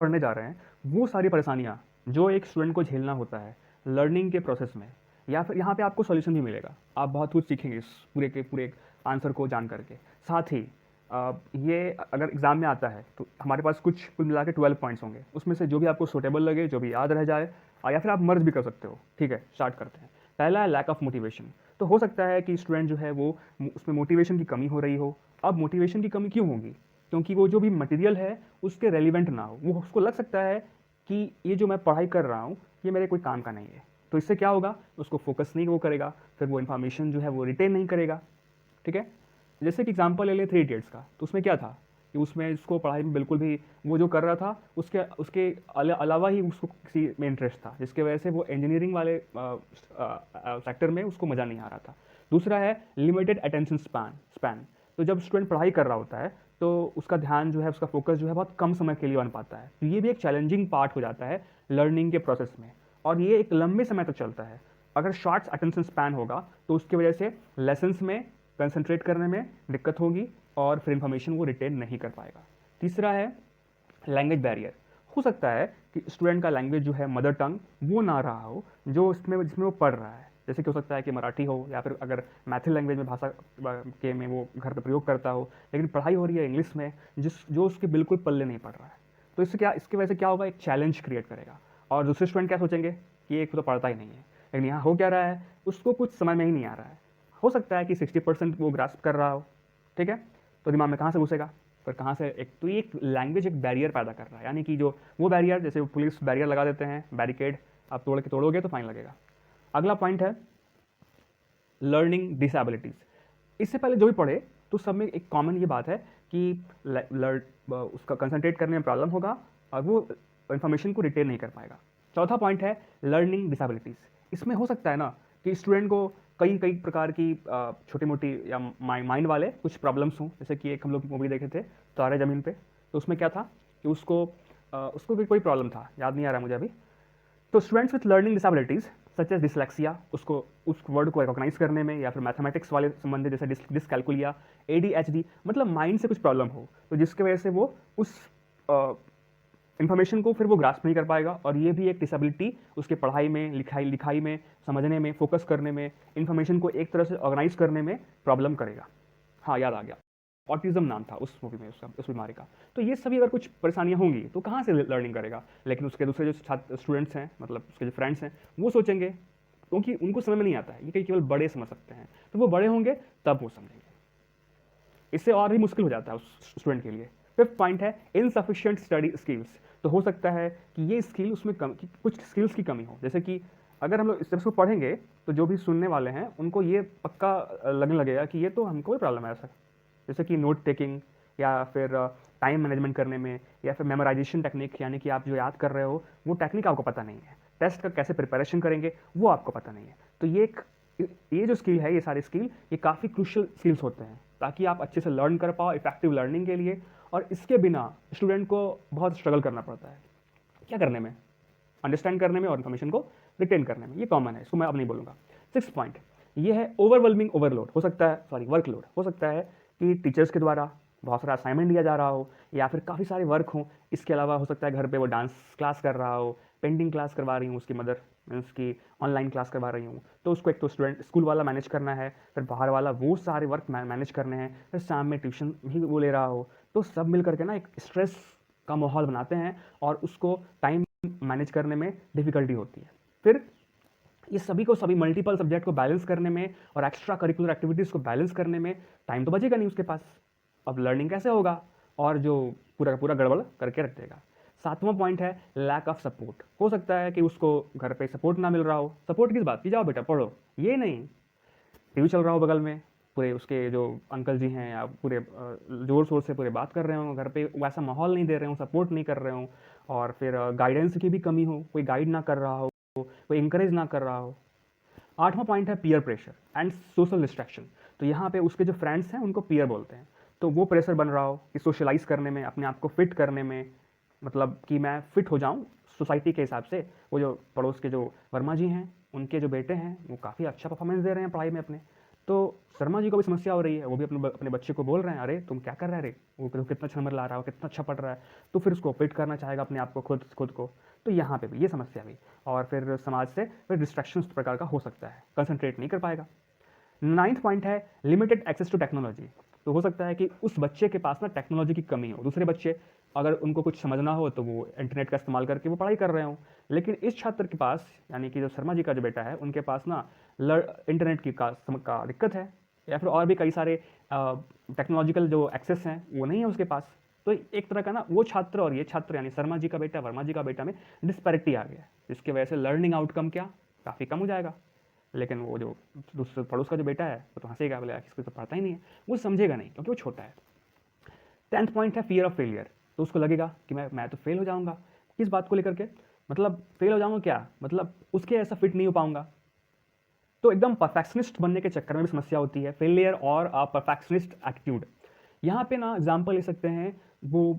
पढ़ने जा रहे हैं, वो सारी परेशानियाँ जो एक स्टूडेंट को झेलना होता है लर्निंग के प्रोसेस में, या फिर यहाँ पे आपको सॉल्यूशन भी मिलेगा। आप बहुत कुछ सीखेंगे इस पूरे के पूरे आंसर को जान करके। साथ ही ये अगर एग्ज़ाम में आता है तो हमारे पास कुल मिला के 12 पॉइंट्स होंगे, उसमें से जो भी आपको सूटेबल लगे, जो भी याद रह जाए, या फिर आप मर्ज भी कर सकते हो। ठीक है, स्टार्ट करते हैं। पहला है लैक ऑफ मोटिवेशन। तो हो सकता है कि स्टूडेंट जो है वो उसमें मोटिवेशन की कमी हो रही हो। अब मोटिवेशन की कमी क्यों होगी? क्योंकि वो जो भी मटेरियल है उसके रेलिवेंट ना हो। वो उसको लग सकता है कि ये जो मैं पढ़ाई कर रहा हूँ ये मेरे कोई काम का नहीं है। तो इससे क्या होगा, उसको फोकस नहीं वो करेगा, फिर वो इन्फॉर्मेशन जो है वो रिटेन नहीं करेगा। ठीक है, जैसे कि एग्जांपल ले लें 3 इडियट्स का, तो उसमें क्या था कि उसमें इसको पढ़ाई में बिल्कुल भी वो जो कर रहा था उसके उसके अलावा ही उसको किसी में इंटरेस्ट था, जिसके वजह से वो इंजीनियरिंग वाले सेक्टर में उसको मज़ा नहीं आ रहा था। दूसरा है लिमिटेड अटेंशन स्पैन। तो जब स्टूडेंट पढ़ाई कर रहा होता है तो उसका ध्यान जो है, उसका फोकस जो है बहुत कम समय के लिए बन पाता है। तो ये भी एक चैलेंजिंग पार्ट हो जाता है लर्निंग के प्रोसेस में, और ये एक लंबे समय तक चलता है। अगर शॉर्ट अटेंशन स्पैन होगा तो उसकी वजह से लेसन्स में कंसंट्रेट करने में दिक्कत होगी और फिर इन्फॉर्मेशन वो रिटेन नहीं कर पाएगा। तीसरा है लैंग्वेज बैरियर। हो सकता है कि स्टूडेंट का लैंग्वेज जो है मदर टंग वो ना रहा हो जो जिसमें वो पढ़ रहा है। जैसे कि हो सकता है कि मराठी हो, या फिर अगर मैथिल लैंग्वेज में भाषा के में वो घर पे प्रयोग करता हो, लेकिन पढ़ाई हो रही है इंग्लिश में, जो उसके बिल्कुल पल्ले नहीं पड़ रहा है। तो इसकी वजह से क्या होगा, एक चैलेंज क्रिएट करेगा। और दूसरे स्टूडेंट क्या सोचेंगे कि एक तो पढ़ता ही नहीं है, लेकिन यहाँ हो क्या रहा है, उसको कुछ समझ में ही नहीं आ रहा है। हो सकता है कि 60% वो ग्रास्प कर रहा हो। ठीक है, तो दिमाग में कहाँ से घुसेगा, फिर कहाँ से एक तो एक लैंग्वेज एक बैरियर पैदा कर रहा है। यानी कि जो वो बैरियर, जैसे पुलिस बैरियर लगा देते हैं, बैरिकेड, आप तोड़ोगे तो फाइन लगेगा। अगला पॉइंट है लर्निंग डिसेबिलिटीज़। इससे पहले जो भी पढ़े तो सब में एक कॉमन ये बात है कि उसका कंसंट्रेट करने में प्रॉब्लम होगा और वो इन्फॉर्मेशन को रिटेन नहीं कर पाएगा। चौथा पॉइंट है लर्निंग डिसेबिलिटीज़। इसमें हो सकता है ना कि स्टूडेंट को कई कई प्रकार की छोटी मोटी या माइंड वाले कुछ प्रॉब्लम्स हों। जैसे कि एक हम लोग मूवी देखे थे तारे ज़मीन पे, तो उसमें क्या था कि उसको भी कोई प्रॉब्लम था, याद नहीं आ रहा मुझे अभी। तो students with learning disabilities such as dyslexia, उसको उस वर्ड को रिकॉग्नाइज करने में, या फिर मैथमेटिक्स वाले संबंधित जैसे डिसकैलकुलिया, ADHD, मतलब माइंड से कुछ प्रॉब्लम हो, तो जिसकी वजह से वो उस इन्फॉर्मेशन को फिर वो ग्रास्प नहीं कर पाएगा। और ये भी एक डिसेबिलिटी उसके पढ़ाई में, लिखाई में, समझने में, फोकस करने में, इन्फॉर्मेशन को एक तरह से ऑर्गेनाइज करने में प्रॉब्लम करेगा। हाँ, याद आ गया, ऑटिज्म नाम था उस मूवी में उसका, उस बीमारी का। तो ये सभी अगर कुछ परेशानियां होंगी तो कहाँ से लर्निंग करेगा। लेकिन उसके दूसरे जो छात्र स्टूडेंट्स हैं, मतलब उसके जो फ्रेंड्स हैं, वो सोचेंगे, क्योंकि उनको समझ में नहीं आता है, ये केवल बड़े समझ सकते हैं, तो वो बड़े होंगे तब वो समझेंगे। इससे और भी मुश्किल हो जाता है उस स्टूडेंट के लिए। फिफ्थ पॉइंट है इनसफिशिएंट स्टडी स्किल्स। तो हो सकता है कि ये स्किल उसमें कुछ स्किल्स की कमी हो। जैसे कि अगर हम लोग इस तरह को पढ़ेंगे तो जो भी सुनने वाले हैं उनको ये पक्का लगने लगेगा कि ये तो हमको ही प्रॉब्लम है ऐसा। जैसे कि नोट टेकिंग, या फिर टाइम मैनेजमेंट करने में, या फिर मेमोराइजेशन टेक्निक, यानी कि आप जो याद कर रहे हो वो टेक्निक आपको पता नहीं है। टेस्ट का कैसे प्रिपरेशन करेंगे वो आपको पता नहीं है। तो ये जो स्किल है, ये सारे स्किल, ये काफ़ी क्रूशियल स्किल्स होते हैं ताकि आप अच्छे से लर्न कर पाओ इफेक्टिव लर्निंग के लिए। और इसके बिना स्टूडेंट को बहुत स्ट्रगल करना पड़ता है क्या करने में, अंडरस्टैंड करने में और इन्फॉर्मेशन को रिटेन करने में। ये कॉमन है, इसको मैं अब नहीं बोलूँगा। सिक्स पॉइंट ये है ओवरवेलमिंग ओवरलोड। हो सकता है, सॉरी, वर्कलोड। हो सकता है कि टीचर्स के द्वारा बहुत सारा असाइनमेंट दिया जा रहा हो, या फिर काफ़ी सारे वर्क हों। इसके अलावा हो सकता है घर पे वो डांस क्लास कर रहा हो, पेंटिंग क्लास करवा रही हूँ उसकी मदर, उसकी ऑनलाइन क्लास करवा रही हूँ। तो उसको एक तो स्टूडेंट स्कूल वाला मैनेज करना है, फिर बाहर वाला वो सारे वर्क मैनेज करने हैं, फिर शाम में ट्यूशन भी वो ले रहा हो। तो सब मिल करके ना एक स्ट्रेस का माहौल बनाते हैं और उसको टाइम मैनेज करने में डिफ़िकल्टी होती है। फिर ये सभी मल्टीपल सब्जेक्ट को बैलेंस करने में और एक्स्ट्रा करिकुलर एक्टिविटीज़ को बैलेंस करने में टाइम तो बचेगा नहीं उसके पास। अब लर्निंग कैसे होगा, और जो पूरा का पूरा गड़बड़ करके रख देगा। सातवां पॉइंट है लैक ऑफ सपोर्ट। हो सकता है कि उसको घर पे सपोर्ट ना मिल रहा हो। सपोर्ट किस बात की, जाओ बेटा पढ़ो, ये नहीं, टीवी चल रहा हो बगल में, पूरे उसके जो अंकल जी हैं या पूरे ज़ोर शोर से पूरे बात कर रहे हो, घर पे वैसा माहौल नहीं दे रहे हो, सपोर्ट नहीं कर रहे हो, और फिर गाइडेंस की भी कमी हो, कोई गाइड ना कर रहा हो, कोई इंकरेज ना कर रहा हो। आठवां पॉइंट है peer pressure and social distraction. तो यहाँ पे उसके जो फ्रेंड्स हैं उनको पीयर बोलते हैं। तो वो प्रेशर बन रहा हो कि सोशलाइज करने में, अपने आप को फिट करने में, मतलब कि मैं फिट हो जाऊँ सोसाइटी के हिसाब से। वो जो पड़ोस के जो वर्मा जी हैं, उनके जो बेटे हैं वो काफ़ी अच्छा परफॉर्मेंस दे रहे हैं पढ़ाई में अपने, तो शर्मा जी को भी समस्या हो रही है, वो भी अपने बच्चे को बोल रहे हैं, अरे तुम क्या कर रहा है रे, वो कितना अच्छा नंबर ला रहा है, कितना अच्छा पढ़ रहा है, तो फिर उसको फिट करना चाहेगा अपने आप को, खुद को। तो यहाँ पे भी ये समस्या भी, और फिर समाज से फिर डिस्ट्रैक्शन इस प्रकार का हो सकता है, कंसंट्रेट नहीं कर पाएगा। 9th पॉइंट है लिमिटेड एक्सेस टू टेक्नोलॉजी। तो हो सकता है कि उस बच्चे के पास ना टेक्नोलॉजी की कमी हो, दूसरे बच्चे अगर उनको कुछ समझना हो तो वो इंटरनेट का इस्तेमाल करके वो पढ़ाई कर रहे हो, लेकिन इस छात्र के पास, यानी कि जो शर्मा जी का जो बेटा है, उनके पास ना इंटरनेट का दिक्कत है, या फिर और भी कई सारे टेक्नोलॉजिकल जो एक्सेस हैं वो नहीं है उसके पास। तो एक तरह का ना वो छात्र और ये छात्र, यानी शर्मा जी का बेटा वर्मा जी का बेटा में डिस्पैरिटी आ गया, जिसकी वजह से लर्निंग आउटकम क्या काफ़ी कम हो जाएगा। लेकिन वो जो दूसरे पड़ोस का जो बेटा है वो तो हंसेगा, बोले किसको तो पढ़ता ही नहीं है, वो समझेगा नहीं क्योंकि वो छोटा है। 10th पॉइंट है फियर ऑफ फेलियर। तो उसको लगेगा कि मैं तो फेल हो जाऊंगा, किस बात को लेकर के, मतलब फेल हो जाऊंगा क्या, मतलब उसके ऐसा फिट नहीं हो पाऊंगा। तो एकदम परफेक्शनिस्ट बनने के चक्कर में भी समस्या होती है, फेलियर और परफेक्शनिस्ट एटीट्यूड। यहाँ पे ना एग्जाम्पल ले सकते हैं वो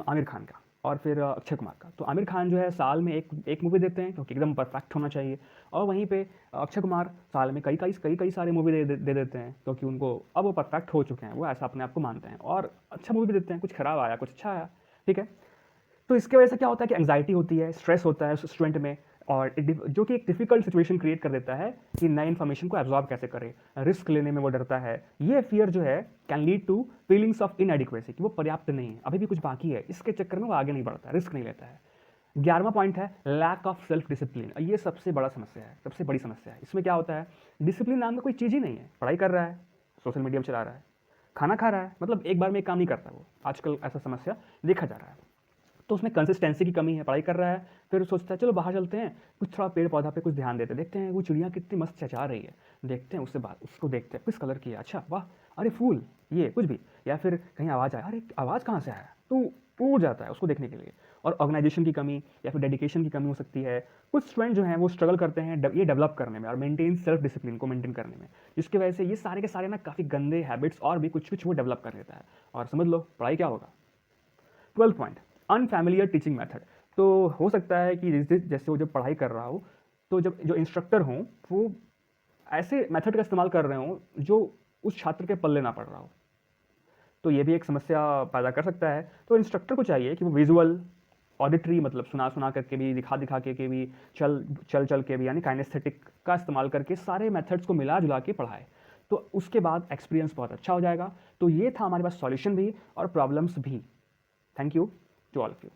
आमिर खान का और फिर अक्षय कुमार का। तो आमिर खान जो है साल में एक मूवी देते हैं क्योंकि एकदम परफेक्ट होना चाहिए, और वहीं पे अक्षय कुमार साल में कई सारे मूवी दे देते हैं क्योंकि उनको अब वो परफेक्ट हो चुके हैं, वो ऐसा अपने आप को मानते हैं, और अच्छा मूवी भी देते हैं, कुछ खराब आया कुछ अच्छा आया, ठीक है। तो इसके वजह से क्या होता है कि एंग्जाइटी होती है, स्ट्रेस होता है स्टूडेंट में, और जो कि एक डिफिकल्ट सिचुएशन क्रिएट कर देता है कि नई इन्फॉर्मेशन को एब्जॉर्ब कैसे करे, रिस्क लेने में वो डरता है। ये फियर जो है can lead to feelings of inadequacy, कि वो पर्याप्त नहीं है, अभी भी कुछ बाकी है, इसके चक्कर में वो आगे नहीं बढ़ता, रिस्क नहीं लेता है। 11वां पॉइंट है लैक ऑफ सेल्फ डिसिप्लिन। ये सबसे बड़ा समस्या है, सबसे बड़ी समस्या है। इसमें क्या होता है, डिसिप्लिन नाम का कोई चीज़ ही नहीं है, पढ़ाई कर रहा है, सोशल मीडिया में चला रहा है, खाना खा रहा है, मतलब एक बार में एक काम नहीं करता वो, आजकल ऐसा समस्या देखा जा रहा है। तो उसमें कंसिस्टेंसी की कमी है, पढ़ाई कर रहा है फिर सोचता है चलो बाहर चलते हैं, कुछ थोड़ा पेड़ पौधा पे कुछ ध्यान देते हैं, देखते हैं वो चिड़िया कितनी मस्त चचा रही है, देखते हैं उससे बात, उसको देखते हैं किस कलर की है, अच्छा वाह, अरे फूल, ये कुछ भी, या फिर कहीं आवाज़ आए, अरे आवाज़ कहाँ से आया, तो उड़ जाता है उसको देखने के लिए। और ऑर्गेनाइजेशन की कमी या फिर डेडिकेशन की कमी हो सकती है। कुछ स्टूडेंट जो हैं वो स्ट्रगल करते हैं ये डेवलप करने में और मेंटेन सेल्फ डिसिप्लिन को मेंटेन करने में, जिसकी वजह से ये सारे के सारे ना काफ़ी गंदे हैबिट्स और भी कुछ वो डेवलप कर लेता है, और समझ लो पढ़ाई क्या होगा। 12th point unfamiliar teaching method. तो हो सकता है कि जैसे वो जब पढ़ाई कर रहा हो तो जब जो इंस्ट्रक्टर हों वो ऐसे मेथड का इस्तेमाल कर रहे हों जो उस छात्र के पल्ले ना पड़ रहा हो, तो ये भी एक समस्या पैदा कर सकता है। तो इंस्ट्रक्टर को चाहिए कि वो विजुअल, ऑडिटरी, मतलब सुना करके भी, दिखा के भी, चल के भी, यानी काइनेस्थेटिक का इस्तेमाल करके सारे मेथड्स को मिला जुला के पढ़ाए, तो उसके बाद एक्सपीरियंस बहुत अच्छा हो जाएगा। तो ये था हमारे पास सॉल्यूशन भी और प्रॉब्लम्स भी। Thank you to all of you.